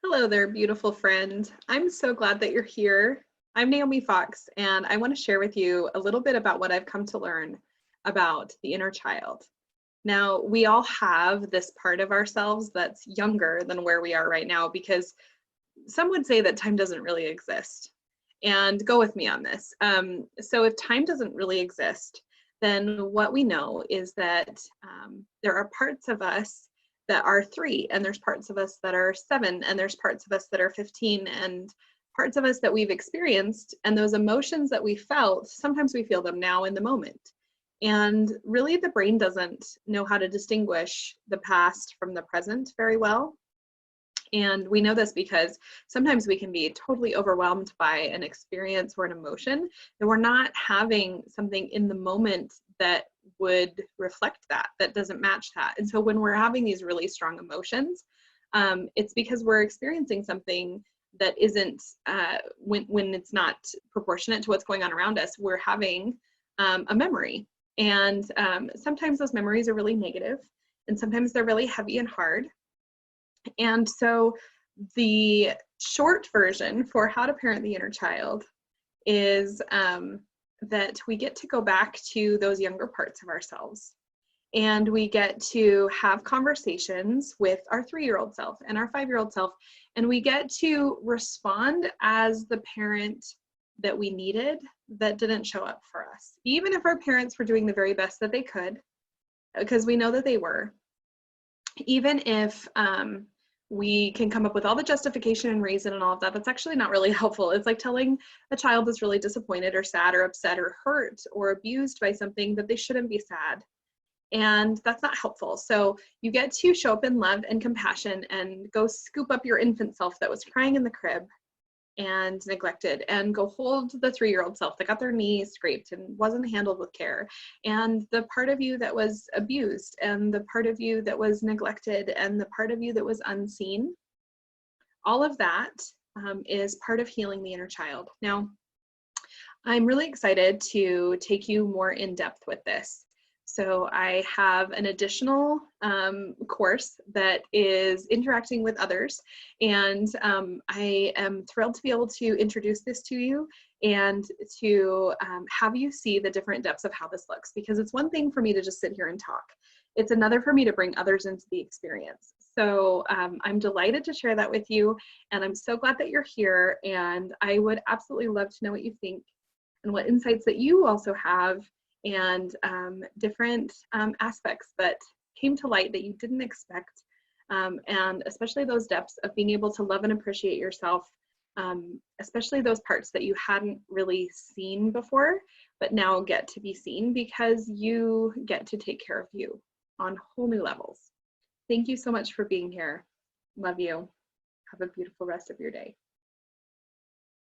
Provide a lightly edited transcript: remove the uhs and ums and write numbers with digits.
Hello there, beautiful friend. I'm so glad that you're here. I'm Naomi Fox, and I want to share with you a little bit about what I've come to learn about the inner child. Now, we all have this part of ourselves that's younger than where we are right now because some would say that time doesn't really exist. And go with me on this. So, if time doesn't really exist, then what we know is that there are parts of us that are 3, and there's parts of us that are 7, and there's parts of us that are 15, and parts of us that we've experienced, and those emotions that we felt, sometimes we feel them now in the moment. And really, the brain doesn't know how to distinguish the past from the present very well. And we know this because sometimes we can be totally overwhelmed by an experience or an emotion, and we're not having something in the moment that would reflect that, that doesn't match that. And so when we're having these really strong emotions, it's because we're experiencing something that isn't, when it's not proportionate to what's going on around us, we're having a memory. And sometimes those memories are really negative, and sometimes they're really heavy and hard. And so the short version for how to parent the inner child is that we get to go back to those younger parts of ourselves, and we get to have conversations with our 3-year-old self and our 5-year-old self, and we get to respond as the parent that we needed that didn't show up for us. Even if our parents were doing the very best that they could, because we know that they were, even if we can come up with all the justification and reason and all of that, that's actually not really helpful. It's like telling a child that's really disappointed or sad or upset or hurt or abused by something that they shouldn't be sad. And that's not helpful. So you get to show up in love and compassion and go scoop up your infant self that was crying in the crib and neglected, and go hold the 3-year-old self that got their knees scraped and wasn't handled with care, and the part of you that was abused, and the part of you that was neglected, and the part of you that was unseen. All of that is part of healing the inner child. Now, I'm really excited to take you more in depth with this. So I have an additional course that is interacting with others, and I am thrilled to be able to introduce this to you and to have you see the different depths of how this looks, because it's one thing for me to just sit here and talk. It's another for me to bring others into the experience. So I'm delighted to share that with you, and I'm so glad that you're here, and I would absolutely love to know what you think and what insights that you also have, and different aspects that came to light that you didn't expect, and especially those depths of being able to love and appreciate yourself, especially those parts that you hadn't really seen before, but now get to be seen because you get to take care of you on whole new levels. Thank you so much for being here. Love you. Have a beautiful rest of your day.